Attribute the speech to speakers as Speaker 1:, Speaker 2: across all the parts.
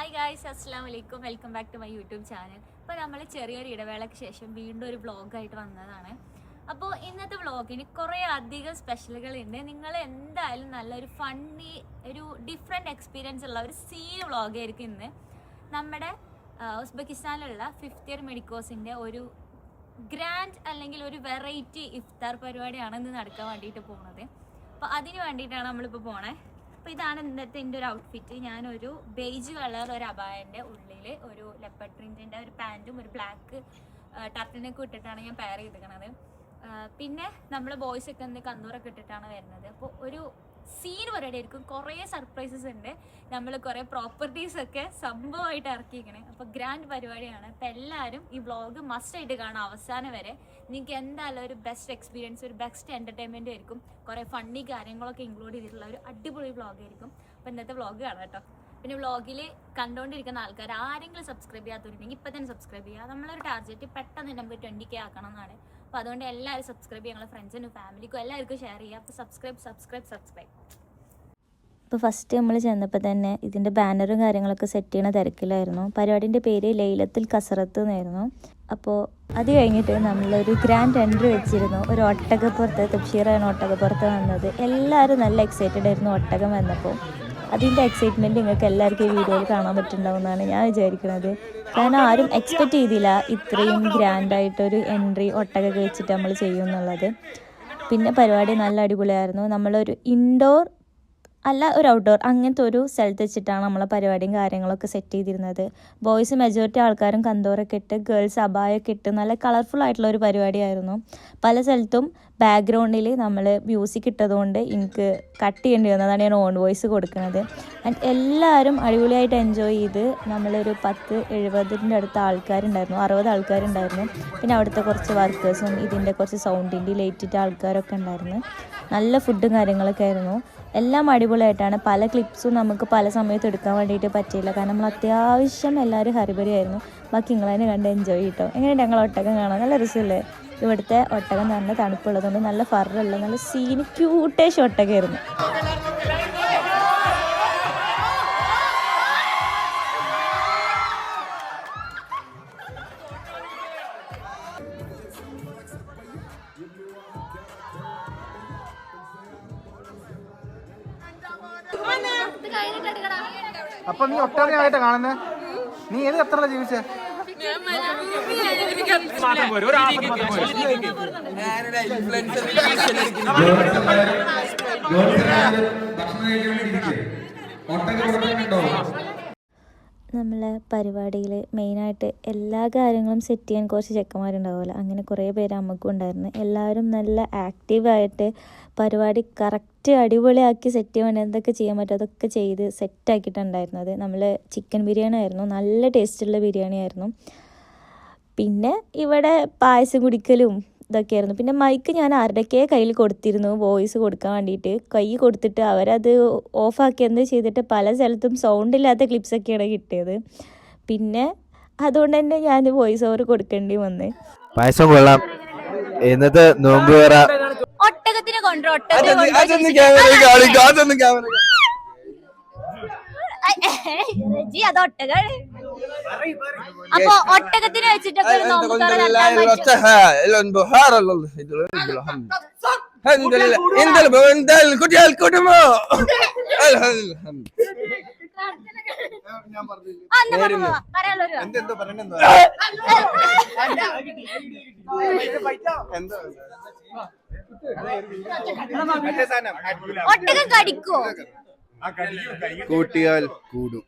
Speaker 1: Hi guys, അസ്സലാമു അലൈക്കും. Welcome back to my YouTube channel. അപ്പോൾ നമ്മൾ ചെറിയൊരു ഇടവേളയ്ക്ക് ശേഷം വീണ്ടും ഒരു വ്ളോഗായിട്ട് വന്നതാണ്. അപ്പോൾ ഇന്നത്തെ വ്ളോഗിന് കുറേ അധികം സ്പെഷ്യലുകളുണ്ട്. നിങ്ങൾ എന്തായാലും നല്ലൊരു ഫണ്ണി, ഒരു ഡിഫറെൻറ്റ് എക്സ്പീരിയൻസ് ഉള്ള ഒരു സീൻ വ്ളോഗായിരിക്കും ഇന്ന്. നമ്മുടെ ഉസ്ബെക്കിസ്ഥാനിലുള്ള 5th ഇയർ മെഡിക്കോസിൻ്റെ ഒരു ഗ്രാൻഡ് അല്ലെങ്കിൽ ഒരു വെറൈറ്റി ഇഫ്താർ പരിപാടിയാണ് ഇന്ന് നടക്കാൻ വേണ്ടിയിട്ട് പോകുന്നത്. അപ്പോൾ അതിന് വേണ്ടിയിട്ടാണ് നമ്മളിപ്പോൾ പോണേ. അപ്പോൾ ഇതാണ് ഇന്നത്തെ എൻ്റെ ഒരു ഔട്ട്ഫിറ്റ്. ഞാനൊരു ബേജ് കളർ ഒരു അബായൻ്റെ ഉള്ളിൽ ഒരു ലെപ്പർഡ് പ്രിൻറ്റിൻ്റെ ഒരു പാൻറ്റും ഒരു ബ്ലാക്ക് ടർട്ടിനൊക്കെ ഇട്ടിട്ടാണ് ഞാൻ പെയർ ചെയ്തിരിക്കുന്നത്. പിന്നെ നമ്മൾ ബോയ്സൊക്കെ കന്നൂറൊക്കെ ഇട്ടിട്ടാണ് വരുന്നത്. അപ്പോൾ ഒരു സീൻ പരിപാടി ആയിരിക്കും. കുറേ സർപ്രൈസസ് ഉണ്ട്. നമ്മൾ കുറേ പ്രോപ്പർട്ടീസൊക്കെ സംഭവമായിട്ട് ഇറക്കിയിരിക്കണേ. അപ്പോൾ ഗ്രാൻഡ് പരിപാടിയാണ്. അപ്പോൾ എല്ലാവരും ഈ വ്ളോഗ് മസ്റ്റായിട്ട് കാണാം അവസാനം വരെ. നിങ്ങൾക്ക് എന്തായാലും ഒരു ബെസ്റ്റ് എക്സ്പീരിയൻസ്, ഒരു ബെസ്റ്റ് എൻ്റർടൈൻമെൻറ്റ് ആയിരിക്കും. കുറേ ഫണ്ണി കാര്യങ്ങളൊക്കെ ഇൻക്ലൂഡ് ചെയ്തിട്ടുള്ള ഒരു അടിപൊളി വ്ളോഗായിരിക്കും. അപ്പോൾ ഇന്നത്തെ വ്ളോഗ് കാണാം കേട്ടോ. പിന്നെ വ്ളോഗിൽ കണ്ടുകൊണ്ടിരിക്കുന്ന ആൾക്കാർ ആരെങ്കിലും സബ്സ്ക്രൈബ് ചെയ്യാത്തവരുണ്ടെങ്കിൽ ഇപ്പം തന്നെ സബ്സ്ക്രൈബ് ചെയ്യുക. നമ്മളൊരു ടാർഗറ്റ് പെട്ടെന്ന് നമുക്ക് 20K ആക്കണം എന്നാണ്. അപ്പോൾ അതുകൊണ്ട് എല്ലാവരും സബ്സ്ക്രൈബ് ചെയ്യുക. നിങ്ങളുടെ ഫ്രണ്ട്സിനും ഫാമിലിക്കും എല്ലാവർക്കും ഷെയർ ചെയ്യുക. അപ്പോൾ സബ്സ്ക്രൈബ്.
Speaker 2: ഇപ്പോൾ ഫസ്റ്റ് നമ്മൾ ചെന്നപ്പോൾ തന്നെ ഇതിൻ്റെ ബാനറും കാര്യങ്ങളൊക്കെ സെറ്റ് ചെയ്യണ തിരക്കിലായിരുന്നു. പരിപാടിൻ്റെ പേര് ലൈലത്തുൽ കസറത്ത് എന്നായിരുന്നു. അപ്പോൾ അത് കഴിഞ്ഞിട്ട് നമ്മളൊരു ഗ്രാൻഡ് എൻട്രി വെച്ചിരുന്നു. ഒരു ഒട്ടകപ്പുറത്ത്, തബ്ഷീറാണ് ഒട്ടകപ്പുറത്ത് വന്നത്. എല്ലാവരും നല്ല എക്സൈറ്റഡ് ആയിരുന്നു ഒട്ടകം വന്നപ്പോൾ. അതിൻ്റെ എക്സൈറ്റ്മെൻറ്റ് നിങ്ങൾക്ക് എല്ലാവർക്കും ഈ വീഡിയോയിൽ കാണാൻ പറ്റുന്നുണ്ടാവുമെന്നാണ് ഞാൻ വിചാരിക്കുന്നത്. കാരണം ആരും എക്സ്പെക്റ്റ് ചെയ്തില്ല ഇത്രയും ഗ്രാൻഡായിട്ടൊരു എൻട്രി ഒട്ടകമൊക്കെ വെച്ചിട്ട് നമ്മൾ ചെയ്യും എന്നുള്ളത്. പിന്നെ പരിപാടി നല്ല അടിപൊളിയായിരുന്നു. നമ്മളൊരു ഇൻഡോർ അല്ല, ഒരു ഔട്ട്ഡോർ അങ്ങനത്തെ ഒരു സ്ഥലത്ത് വെച്ചിട്ടാണ് നമ്മളെ പരിപാടിയും കാര്യങ്ങളൊക്കെ സെറ്റ് ചെയ്തിരുന്നത്. ബോയ്സ് മെജോറിറ്റി ആൾക്കാരും കന്തോറൊക്കെ ഇട്ട്, ഗേൾസ് അബായൊക്കെ ഇട്ട് നല്ല കളർഫുൾ ആയിട്ടുള്ള ഒരു പരിപാടിയായിരുന്നു. പല സ്ഥലത്തും ബാക്ക്ഗ്രൗണ്ടിൽ നമ്മൾ മ്യൂസിക് ഇട്ടതുകൊണ്ട് എനിക്ക് കട്ട് ചെയ്യേണ്ടി വന്നതാണ് ഞാൻ ഓൺ വോയിസ് കൊടുക്കുന്നത്. ആൻഡ് എല്ലാവരും അടിപൊളിയായിട്ട് എൻജോയ് ചെയ്ത്. നമ്മളൊരു 70-70 അടുത്ത ആൾക്കാരുണ്ടായിരുന്നു, 60 ആൾക്കാരുണ്ടായിരുന്നു. പിന്നെ അവിടുത്തെ കുറച്ച് വർക്കേഴ്സും ഇതിൻ്റെ കുറച്ച് സൗണ്ടിൻ്റെ ലൈറ്റിൻ്റെ ആൾക്കാരൊക്കെ ഉണ്ടായിരുന്നു. നല്ല ഫുഡും കാര്യങ്ങളൊക്കെ ആയിരുന്നു. എല്ലാം അടിപൊളിയായിട്ടാണ്. പല ക്ലിപ്സും നമുക്ക് പല സമയത്ത് എടുക്കാൻ വേണ്ടിയിട്ട് പറ്റിയില്ല. കാരണം നമ്മൾ അത്യാവശ്യം എല്ലാവരും ഹരിബരിയായിരുന്നു. ബാക്കി നിങ്ങളതിനെ കണ്ട് എൻജോയ് ചെയ്തോ. എങ്ങനെയുണ്ട് ഞങ്ങൾ ഒട്ടകം കാണാൻ? നല്ല രസമല്ലേ? ഇവിടുത്തെ ഒട്ടകം നല്ല തണുപ്പുള്ളതുകൊണ്ട് നല്ല ഫറുള്ള നല്ല സീന് ക്യൂട്ടേഷ് ഒട്ടകമായിരുന്നു.
Speaker 3: അപ്പൊ നീ ഒട്ടകയായിട്ട് കാണുന്നേ? നീ ഏത് എത്ര ജീവിച്ചേ?
Speaker 2: നമ്മളെ പരിപാടിയിൽ മെയിനായിട്ട് എല്ലാ കാര്യങ്ങളും സെറ്റ് ചെയ്യാൻ കുറച്ച് ചെക്കന്മാരുണ്ടാവുമല്ലോ. അങ്ങനെ കുറേ പേര് നമുക്കും ഉണ്ടായിരുന്നു. എല്ലാവരും നല്ല ആക്റ്റീവായിട്ട് പരിപാടി കറക്റ്റ് അടിപൊളിയാക്കി സെറ്റ് ചെയ്യാൻ വേണ്ടി എന്തൊക്കെ ചെയ്യാൻ പറ്റും അതൊക്കെ ചെയ്ത് സെറ്റാക്കിയിട്ടുണ്ടായിരുന്നത്. നമ്മൾ ചിക്കൻ ബിരിയാണി ആയിരുന്നു, നല്ല ടേസ്റ്റുള്ള ബിരിയാണി ആയിരുന്നു. പിന്നെ ഇവിടെ പായസം കുടിക്കലും ഇതൊക്കെയായിരുന്നു. പിന്നെ മൈക്ക് ഞാൻ ആരുടെയൊക്കെ കയ്യിൽ കൊടുത്തിരുന്നു വോയിസ് കൊടുക്കാൻ വേണ്ടിയിട്ട്. കൈ കൊടുത്തിട്ട് അവരത് ഓഫാക്കി എന്ത് ചെയ്തിട്ട് പല സ്ഥലത്തും സൗണ്ട് ഇല്ലാത്ത ക്ലിപ്സൊക്കെയാണ് കിട്ടിയത്. പിന്നെ അതുകൊണ്ട് തന്നെ ഞാൻ വോയിസ് ഓവർ കൊടുക്കേണ്ടി വന്ന്.
Speaker 4: പായസം കൊള്ളാം. ഇന്നത്തെ നോമ്പ് വേറ
Speaker 1: ഒട്ടകത്തിന് അത് ഒട്ടകാണ്. അപ്പൊ ഒട്ടകത്തിന് വെച്ചിട്ടൊക്കെ ഒരു നോമ്പ് തുറ നടത്താൻ ഒട്ടകം കടിക്കോ?
Speaker 4: കൂട്ടിയാൽ കൂടും.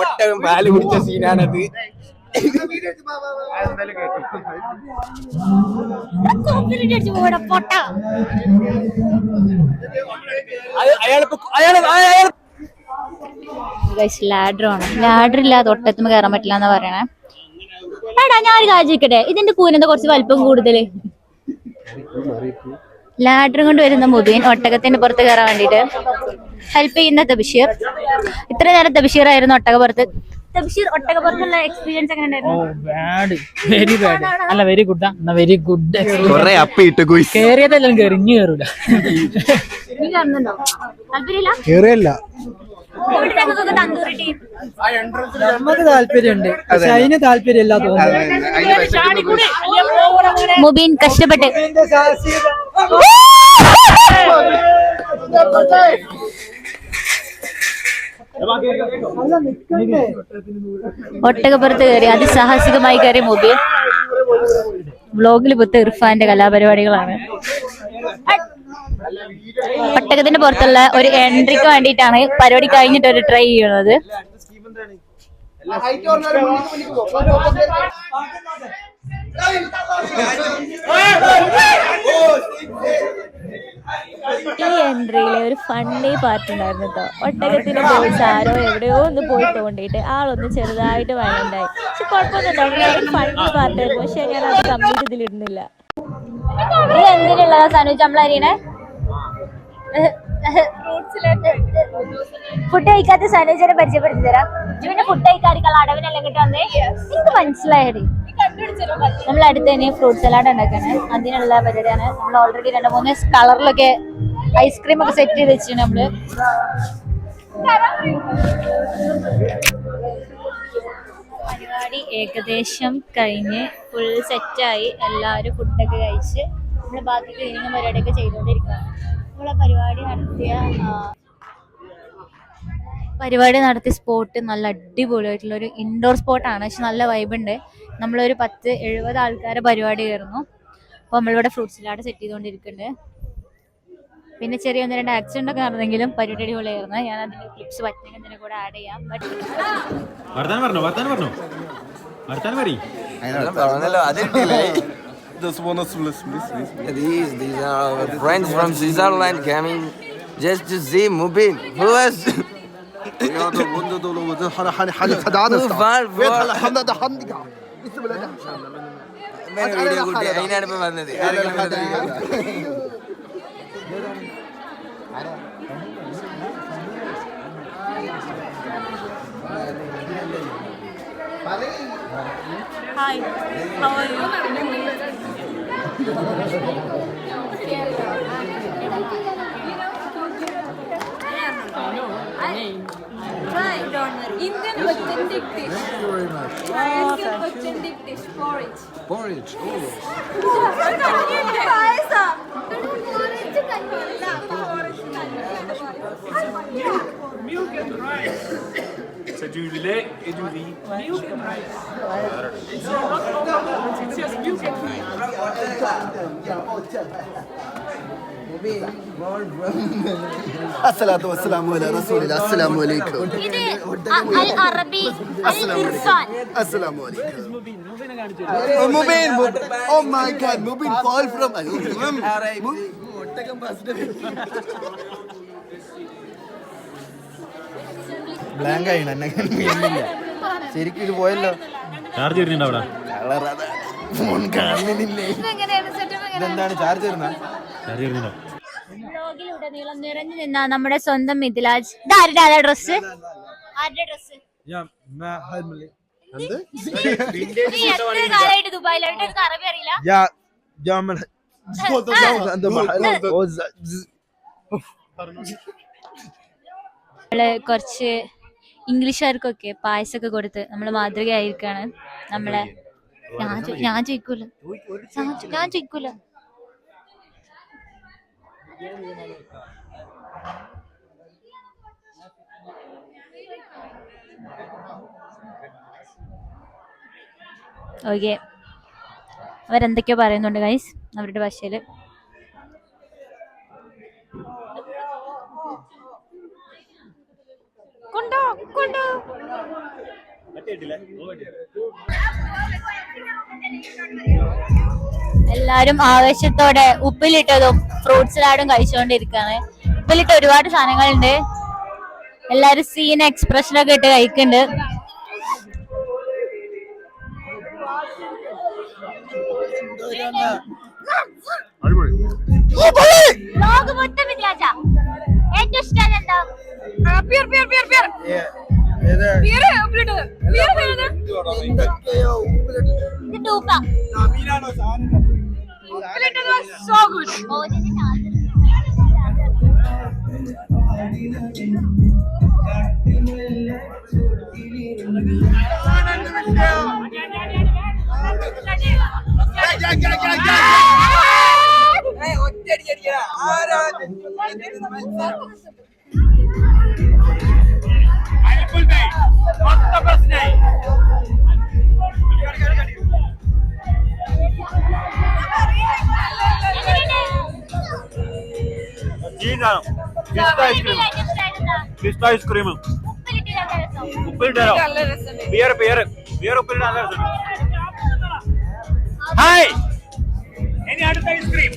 Speaker 4: ഒട്ടകം പാല് കുടിച്ച സീനാണത്.
Speaker 1: ലാഡർ ഇല്ലാതെ ഒട്ടത്തുമ്പോ കയറാൻ പറ്റില്ല എന്നാ പറയണേ. എടാ ഞാനൊരു കാര്യം ചോദിക്കട്ടെ, ഇതിന്റെ കൂനെന്താ കുറച്ച് വലിപ്പം കൂടുതല്? ലാഡറും കൊണ്ട് വരുന്ന മുബീൻ ഒട്ടകത്തിന്റെ പുറത്ത് കയറാൻ വേണ്ടിട്ട് ഹെൽപ്പ് ചെയ്യുന്ന തബഷീർ. ഇത്ര നേരം തബഷീർ ആയിരുന്നു ഒട്ടക പുറത്ത് തബ്ഷീർ ഒട്ടകപ്പുറത്തുള്ള എക്സ്പീരിയൻസ് എങ്ങനെ ഉണ്ടായിരുന്നു?
Speaker 5: വെരി ബാഡ് അല്ല വെരി ഗുഡ് എന്നാ വെരി ഗുഡ്.
Speaker 4: കൊറേ അപ്പിട്ട്
Speaker 5: കേറിയതെല്ലാം കേറി ഇനി കേറൂല.
Speaker 1: നീ കാണുന്നുണ്ടോ? താല്പര്യമില്ല?
Speaker 3: കേറിയല്ല.
Speaker 1: ഇവിടെ ഞങ്ങൾക്കൊക്കെ തന്തൂരി ടീ.
Speaker 5: നമുക്ക് താല്പര്യമുണ്ട് പക്ഷെ അതിന് താല്പര്യമില്ല തോന്നുന്നു.
Speaker 1: മുബീൻ കഷ്ടപ്പെട്ട് ഒട്ടകപ്പുറത്ത് കയറി അതിസാഹസികമായി കയറി മുബീൻ. വ്ലോഗിൽ പുത്ത ഇർഫാന്റെ കലാപരിപാടികളാണ്. ഒട്ടകത്തിന്റെ പുറത്തുള്ള ഒരു എൻട്രിക്ക് വേണ്ടിയിട്ടാണ് പരിപാടി കഴിഞ്ഞിട്ട് ഒരു ട്രൈ ചെയ്യുന്നത്. ഈ എൻട്രിയിലെ ഒരു ഫണ്ണി പാർട്ട് ഉണ്ടായിരുന്നു കേട്ടോ. ഒട്ടകത്തിന് പോയി ആരോ എവിടെയോ ഒന്ന് പോയി തോണ്ടിയിട്ട് ആളൊന്ന് ചെറുതായിട്ട് വയലുണ്ടായി. പക്ഷെ കുഴപ്പമൊന്നും ഉണ്ടാവില്ല, ഫണ്ണി പാർട്ടായിരുന്നു. പക്ഷെ ഞാൻ അത് കംപ്ലീറ്റ് ഇതിലിടുന്നില്ല. ഇത് എന്തിനുള്ളതാ സനുജ് നമ്മളറിയണേ? ഫുഡ് കഴിക്കാത്ത സനുജനെ പരിചയപ്പെടുത്തി തരാം. പിന്നെ ഫുഡ് കഴിക്കാതിരിക്കാനുള്ള അടവിനെല്ലാം കിട്ടാൻ എനിക്ക് മനസ്സിലായത്. നമ്മൾ അടുത്ത് തന്നെ ഫ്രൂട്ട് സലാഡ് ഉണ്ടാക്കാണ്, അതിനുള്ള പരിപാടിയാണ്. നമ്മൾ ഓൾറെഡി 2-3 കളറിലൊക്കെ ഐസ്ക്രീം ഒക്കെ സെറ്റ് ചെയ്ത് വെച്ചിട്ടുണ്ട് നമ്മള്. പരിപാടി ഏകദേശം കഴിഞ്ഞ് ഫുൾ സെറ്റായി. എല്ലാവരും ഫുഡൊക്കെ കഴിച്ച് നമ്മള് ബാക്കി ക്ലീനിങ്ങും പരിപാടിയൊക്കെ ചെയ്തുകൊണ്ടിരിക്കുകയാണ്. നമ്മളെ പരിപാടി നടത്തിയ സ്പോട്ട് നല്ല അടിപൊളിയായിട്ടുള്ള ഒരു ഇൻഡോർ സ്പോട്ടാണ്. പക്ഷെ നല്ല വൈബുണ്ട്. നമ്മളൊരു 10-70 ആൾക്കാരെ പരിപാടി കയറുന്നു. അപ്പോൾ നമ്മളിവിടെ ഫ്രൂട്ട് സലാഡ് സെറ്റ് ചെയ്തുകൊണ്ടിരിക്കുന്നുണ്ട്. പിന്നെ ചെറിയ 1-2 ആക്സിഡന്റ് ഒക്കെ നടന്നെങ്കിലും പരിപാടി അടിപൊളിയായിരുന്നു. ഞാൻ അതിന്റെ ക്ലിപ്സ് പറ്റുമെങ്കിൽ ഇതിനെ കൂടെ ആഡ് ചെയ്യാം.
Speaker 6: These are our friends from Switzerland coming just to see Mubin. Who was
Speaker 1: Hi, how are you? Indian authentic dish. Indian authentic dish. Porridge.
Speaker 6: porridge?
Speaker 7: Milk and rice. C'est du lait et du riz. Milk and rice. It's just milk and rice.
Speaker 8: الصلاة والسلام على رسول الله. السلام عليكم.
Speaker 1: Al Arabi Al Irfan.
Speaker 8: السلام عليكم. Mubin. Oh my God. Mubin fall from. Blank ആയിണ് എന്നെ ശരിക്കും ഇത് പോയല്ലോ.
Speaker 4: Charge വരുന്നുണ്ടോ അവിടെ?
Speaker 8: Phone കാണുന്നില്ലേ? ഇതെന്താണ് charge വരുന്നത്?
Speaker 1: വ്ലോഗിലുടനീളം നിറഞ്ഞു നിന്ന നമ്മുടെ സ്വന്തം മിഥിലാജ്. ഇതാരുടെ ഡ്രസ്? ആരുടെ ഡ്രസ്? നീ എത്ര കാലമായിട്ട് ദുബായിലായിട്ട് എനിക്ക് അറബി അറിയില്ല? നമ്മള് കുറച്ച് ഇംഗ്ലീഷുകാർക്കൊക്കെ പായസമൊക്കെ കൊടുത്ത് നമ്മള് മാതൃകയായിരിക്കാണ്. നമ്മളെ ഞാൻ ചോദിക്കൂല. ഓക്കെ, അവരെന്തൊക്കെയോ പറയുന്നുണ്ട് ഗൈസ് അവരുടെ ഭാഷയില്. എല്ലാരും ആവേശത്തോടെ ഉപ്പിലിട്ടതും ഫ്രൂട്ട് സലാഡും കഴിച്ചുകൊണ്ടിരിക്കാണ്. ഉപ്പിലിട്ട് ഒരുപാട് സാധനങ്ങളുണ്ട്. എല്ലാരും സീൻ എക്സ്പ്രഷനൊക്കെ ഇട്ട് കഴിക്കുന്നുണ്ട്. ഏറ്റവും ഇഷ്ടം എന്താ?
Speaker 8: എന്തൊക്കെയോ
Speaker 1: ഇത് ടൂപ്പ. ഓ, ഇതിന്റെ ചാർജർ.
Speaker 7: പിസ്ത ഐസ്ക്രീം ഉപ്പിലിട്ടോ ബിയർ ഉപ്പിലിട്ട് നല്ല രസം. ഹായ്, ഇനി അടുത്ത ഐസ്ക്രീം.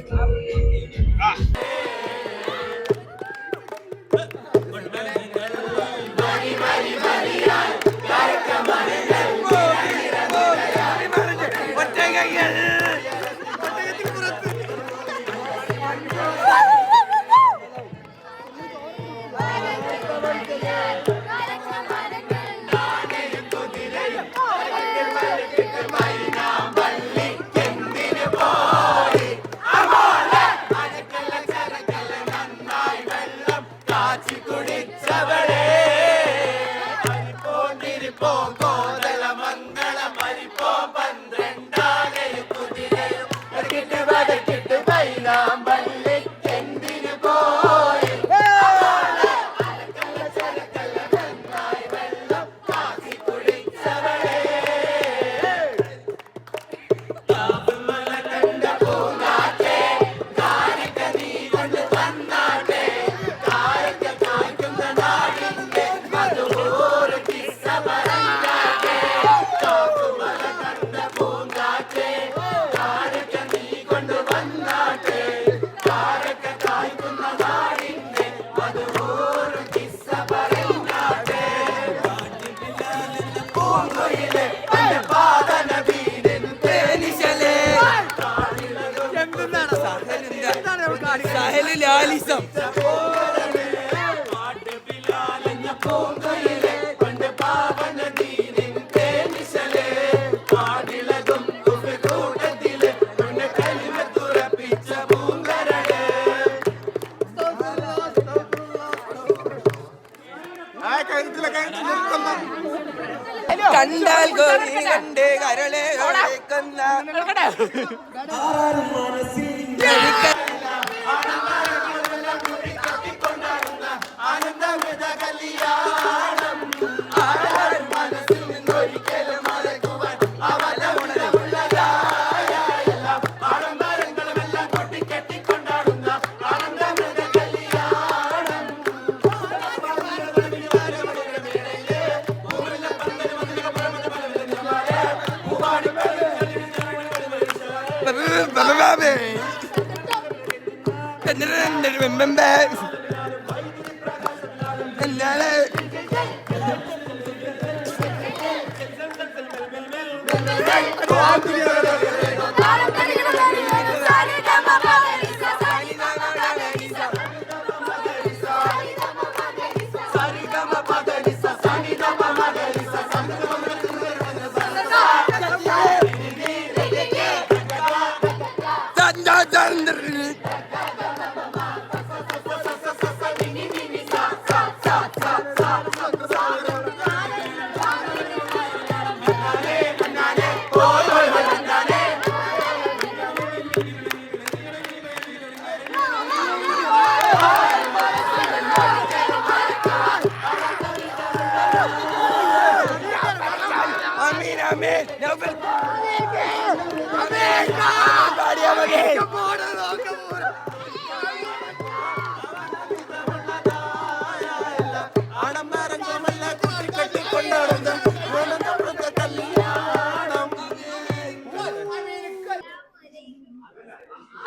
Speaker 6: കണ്ടാൽ ഗോരി കണ്ടേ കരളെ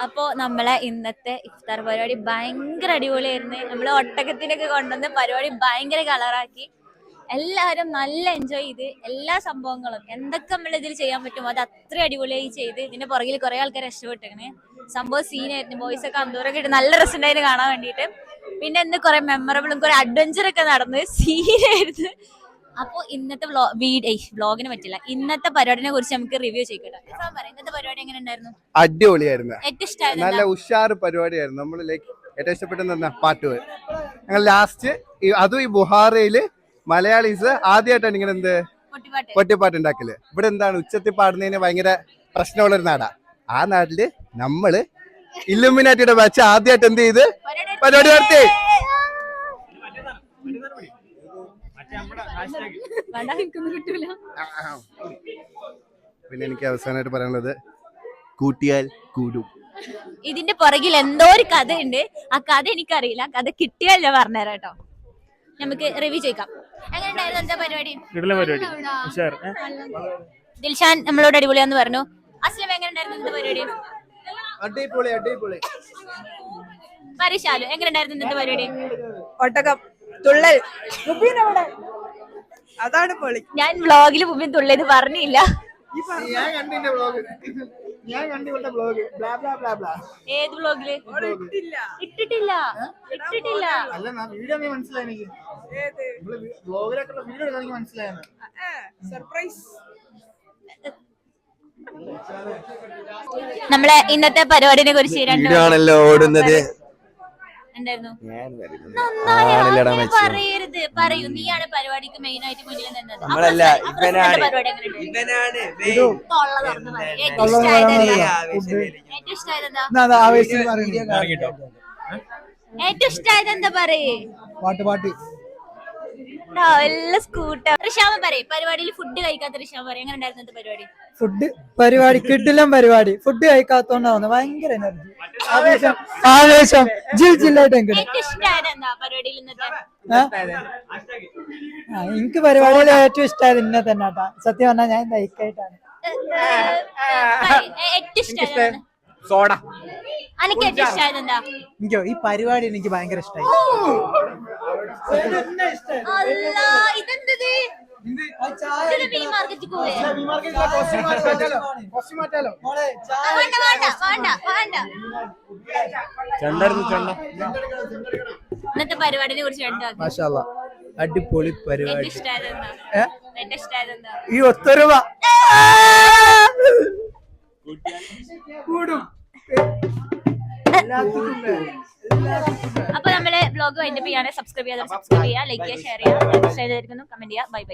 Speaker 1: അപ്പോൾ നമ്മളെ ഇന്നത്തെ ഇഫ്താർ പരിപാടി ഭയങ്കര അടിപൊളിയായിരുന്നു. നമ്മൾ ഒട്ടകത്തിനൊക്കെ കൊണ്ടുവന്ന് പരിപാടി ഭയങ്കര കളറാക്കി. എല്ലാവരും നല്ല എൻജോയ് ചെയ്ത് എല്ലാ സംഭവങ്ങളും എന്തൊക്കെ നമ്മൾ ഇതിൽ ചെയ്യാൻ പറ്റുമോ അത് അത്ര അടിപൊളിയായി ചെയ്ത്. ഇതിന്റെ പുറകിൽ കുറെ ആൾക്കാർ രക്ഷപ്പെട്ടിരുന്നു. സംഭവം സീനായിരുന്നു. ബോയ്സ് ഒക്കെ അന്തൂരൊക്കെ ഇട്ട് നല്ല രസമുണ്ടായിരുന്നു കാണാൻ വേണ്ടിയിട്ട്. പിന്നെ ഇന്ന് കുറെ മെമ്മറബിളും കുറെ അഡ്വഞ്ചർ ഒക്കെ നടന്ന് സീനായിരുന്നു. അപ്പൊ ഇന്നത്തെ വ്ളോഗിനെ പറ്റില്ല, ഇന്നത്തെ പരിപാടിനെ കുറിച്ച് നമുക്ക് റിവ്യൂ ചെയ്യട്ടെ. ഇന്നത്തെ പരിപാടി എങ്ങനെ ഉണ്ടായിരുന്നു?
Speaker 8: അടിപൊളിയായിരുന്നു.
Speaker 1: ഏറ്റവും ഇഷ്ടമായത്
Speaker 8: നല്ല ഉഷാറ് പരിപാടിയായിരുന്നു. നമ്മൾ ലൈക്ക് ഏറ്റവും ഇഷ്ടപ്പെട്ട പാട്ടുകൾ. ഞങ്ങൾ ലാസ്റ്റ് അതും ഈ ബുഹാറയില് മലയാളീസ് ആദ്യമായിട്ടാണ് ഇങ്ങനെ പൊട്ടിപ്പാട്ട് ഉണ്ടാക്കല്. ഇവിടെ എന്താണ് ഉച്ചത്തിൽ പാടുന്നതിന് ഭയങ്കര പ്രശ്നമുള്ളൊരു നാടാ. ആ നാട്ടില് നമ്മള് ഇല്ലുമിനാറ്റിയുടെ ബാച്ച് ആദ്യമായിട്ട് എന്ത് ചെയ്ത് പരിപാടി നടത്തി. പിന്നെ എനിക്ക് അവസാനമായിട്ട് പറയാനുള്ളത് കൂട്ടിയാൽ കൂടും.
Speaker 1: ഇതിന്റെ പുറകിൽ എന്തോ ഒരു കഥ ഉണ്ട്. ആ കഥ എനിക്കറിയില്ല, കഥ കിട്ടിയല്ല പറഞ്ഞുതരാം കേട്ടോ. നമുക്ക് റിവ്യൂ ചെയ്യിക്കാം. എങ്ങനെയുണ്ടായിരുന്നു എന്താ പരിപാടി? ദിൽഷാൻ നമ്മളോട് അടിപൊളിയാന്ന് പറഞ്ഞു. അസ്ലം എങ്ങനെയുണ്ടായിരുന്നു എന്താ പരിപാടി?
Speaker 8: അടിപൊളി അടിപൊളി.
Speaker 1: പരിശാലു എങ്ങനെയുണ്ടായിരുന്നു ഇന്നത്തെ പരിപാടി?
Speaker 9: ഒട്ടകം തുള്ളൽ അതാണ് പൊളി.
Speaker 1: ഞാൻ വ്ളോഗിൽ മുമ്പിൽ തുള്ളിയത് പറഞ്ഞില്ല.
Speaker 3: ഞാൻ കണ്ടിന്റെ വ്ളോഗ്, ഞാൻ കണ്ടിന്റെ വ്ളോഗ്.
Speaker 1: ഏത് വ്ളോഗില്? ഇട്ടിട്ടില്ല.
Speaker 3: അല്ല വീഡിയോ മനസ്സിലായി എനിക്ക്. വ്ളോഗിലൊക്കെയുള്ള വീഡിയോ എടുക്കാൻ എനിക്ക് മനസ്സിലായത്.
Speaker 9: സർപ്രൈസ്.
Speaker 1: നമ്മളെ ഇന്നത്തെ പരിപാടിനെ കുറിച്ച്
Speaker 4: ആണല്ലോ ഓടുന്നത്.
Speaker 1: എന്തായിരുന്നു?
Speaker 4: ആണല്ലോടാ മെച്ചം.
Speaker 1: പറയരുത്, പറയൂ. നീയാണ് പരിപാടിക്ക് മെയിൻ ആയിട്ട് മുന്നിൽ നിന്നത്.
Speaker 4: നമ്മളല്ല, ഇവനാണ്.
Speaker 1: പരിപാടി എങ്ങനെയുണ്ട്? തൊള്ള തുറന്ന് പറയ്. ഏറ്റവും ഇഷ്ടമായത് എന്താ? ഏറ്റവും ഇഷ്ടമായത് എന്താ പറയേ?
Speaker 5: പാട്ട്
Speaker 1: എല്ലാം സ്കൂട്ടർ. ഋഷാമ പറയും പരിപാടിയിൽ ഫുഡ് കഴിക്കാത്ത ഋഷാമ പറയും. എങ്ങനെ ഉണ്ടായിരുന്നു പരിപാടി?
Speaker 5: ഫുഡ് പരിപാടി കിട്ടില്ല. പരിപാടി ഫുഡ് കഴിക്കാത്തോണ്ടാവുന്നു. ഭയങ്കര എനർജി, ആവേശം, ജില്ലായിട്ട്.
Speaker 1: ഏറ്റവും ഇഷ്ടമായത് എന്താ പരിപാടിയിൽ ഇന്നത്തെ?
Speaker 5: എനിക്ക് പരിപാടിയിൽ ഏറ്റവും ഇഷ്ടമായത് ഇന്നെ തന്നെ കേട്ടാ. സത്യം പറഞ്ഞാൽ ഞാൻ ബൈക്കായിട്ടാണ്.
Speaker 1: ഏറ്റവും ഇഷ്ടമായത്
Speaker 3: സോഡ.
Speaker 1: എനിക്ക് ഏറ്റവും ഇഷ്ടമായത് എന്താ?
Speaker 5: എനിക്കോ ഈ പരിപാടി എനിക്ക് ഭയങ്കര ഇഷ്ടമായി.
Speaker 1: ഇതെന്തത്? മീൻ മാർക്കറ്റിൽ പോവേ? ഇന്നത്തെ പരിപാടിനെ കുറിച്ച്
Speaker 5: അടിപൊളി പരിപാടി.
Speaker 1: ഏറ്റവും ഇഷ്ടമായത് എന്താ?
Speaker 5: ഈ ഒത്തൊരുമ കൂടും.
Speaker 1: അപ്പൊ നമ്മളെ ബ്ലോഗ് വൈൻഡപ്പ് ചെയ്യാൻ സബ്സ്ക്രൈബ് ചെയ്യാതെ സബ്സ്ക്രൈബ് ചെയ്യുക, ലൈക്ക് ചെയ്യുക, ഷെയർ ചെയ്യുക, കമന്റ് ചെയ്യുക. Bye bye.